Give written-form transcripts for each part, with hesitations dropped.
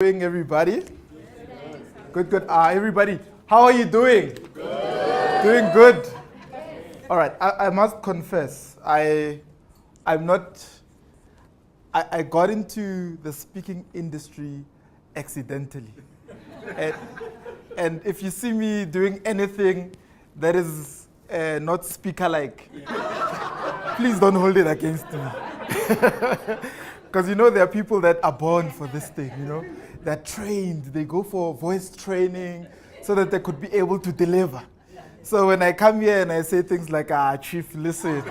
Doing, everybody? Good, good. Everybody, how are you doing? Good. Doing good. All right. I must confess, I got into the speaking industry accidentally, and if you see me doing anything that is not speaker-like, please don't hold it against me. Because there are people that are born for this thing, They're trained, they go for voice training so that they could be able to deliver. So when I come here and I say things like, Chief, listen.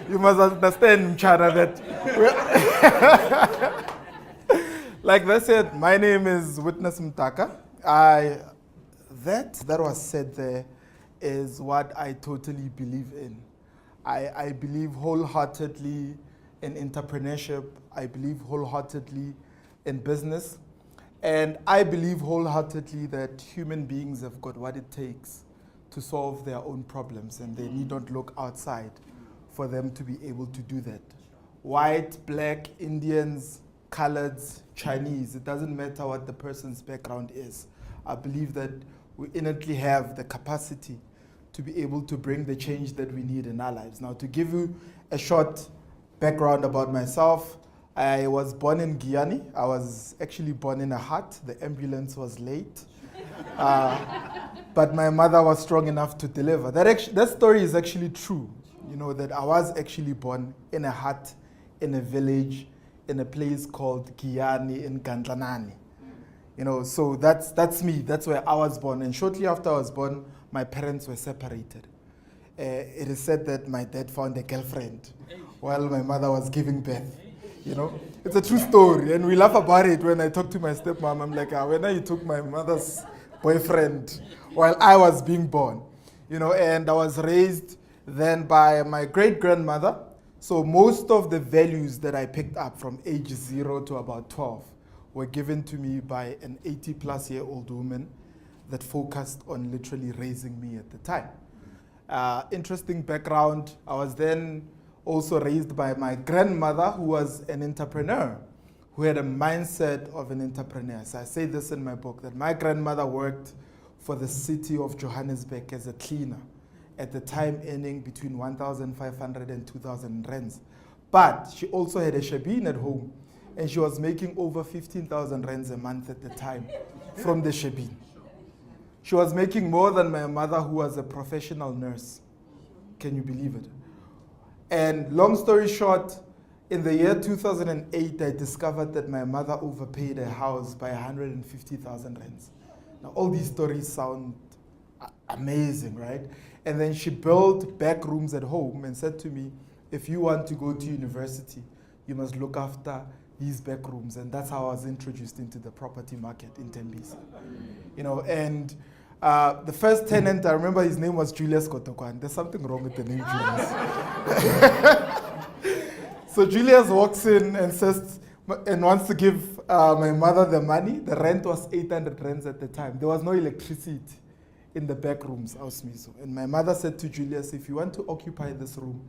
You must understand, Mchana, that... Like they said, my name is Witness Mtaka. That was said there is what I totally believe in. I believe wholeheartedly in entrepreneurship. I believe wholeheartedly in business. And I believe wholeheartedly that human beings have got what it takes to solve their own problems, and they need not look outside for them to be able to do that. White, black, Indians, coloreds, Chinese, it doesn't matter what the person's background is. I believe that we innately have the capacity to be able to bring the change that we need in our lives. Now, to give you a short background about myself, I was born in Guyana. I was actually born in a hut. The ambulance was late. But my mother was strong enough to deliver. That story is actually true, that I was actually born in a hut, in a village, in a place called Guyana in Gandlanani. So that's me. That's where I was born. And shortly after I was born, my parents were separated. It is said that my dad found a girlfriend while my mother was giving birth. It's a true story, and we laugh about it when I talk to my stepmom. I'm like, when you took my mother's boyfriend while I was being born, and I was raised then by my great-grandmother. So most of the values that I picked up from age 0 to about 12 were given to me by an 80-plus-year-old woman that focused on literally raising me at the time. Interesting background, I was then also raised by my grandmother, who was an entrepreneur, who had a mindset of an entrepreneur. So I say this in my book, that my grandmother worked for the city of Johannesburg as a cleaner, at the time earning between 1,500 and 2,000 rands. But she also had a shebeen at home, and she was making over 15,000 rands a month at the time from the shebeen. She was making more than my mother, who was a professional nurse. Can you believe it? And long story short, in the year 2008, I discovered that my mother overpaid a house by 150,000 rands. Now, all these stories sound amazing, right? And then she built back rooms at home and said to me, if you want to go to university, you must look after these back rooms. And that's how I was introduced into the property market in Tembisa. And the first tenant, I remember his name was Julius Kotokwan. There's something wrong with the name Julius. So Julius walks in and says, and wants to give my mother the money. The rent was 800 rands at the time. There was no electricity in the back rooms, and my mother said to Julius, if you want to occupy this room,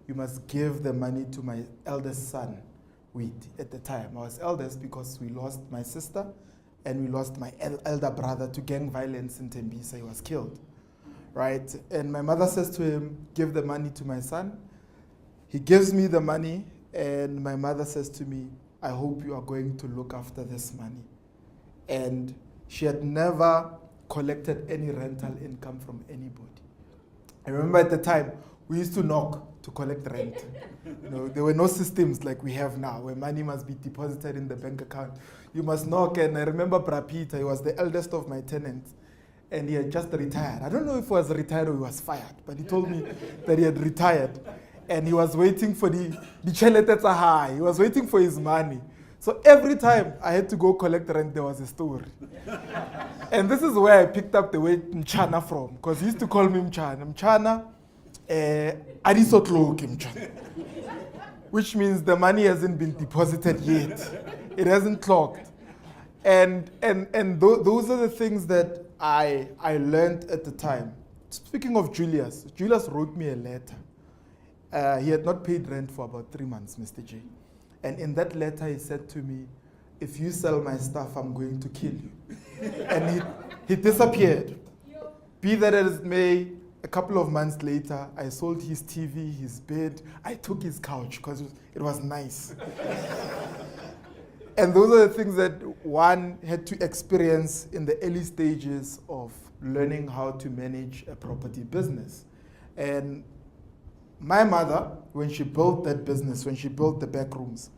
you must give the money to my eldest son, at the time. I was eldest because we lost my sister and we lost my elder brother to gang violence in Tembisa. He was killed, right? And my mother says to him, give the money to my son. He gives me the money, and my mother says to me, I hope you are going to look after this money. And she had never collected any rental income from anybody. I remember at the time, we used to knock to collect rent. There were no systems like we have now, where money must be deposited in the bank account. You must knock, and I remember Bra Peter, he was the eldest of my tenants, and he had just retired. I don't know if he was retired or he was fired, but he told me that he had retired, and he was waiting for the chelete tsa high. He was waiting for his money. So every time I had to go collect rent, there was a story. And this is where I picked up the word Mchana from, because he used to call me Mchana. Mchana, Arisotloke Mchana, which means the money hasn't been deposited yet. It hasn't clocked. And those are the things that I learned at the time. Speaking of Julius wrote me a letter. He had not paid rent for about 3 months, Mr. J. And in that letter, he said to me, if you sell my stuff, I'm going to kill you. And he disappeared. Be that as it may, a couple of months later, I sold his TV, his bed. I took his couch because it was nice. And those are the things that one had to experience in the early stages of learning how to manage a property business. And my mother, when she built that business, when she built the back rooms,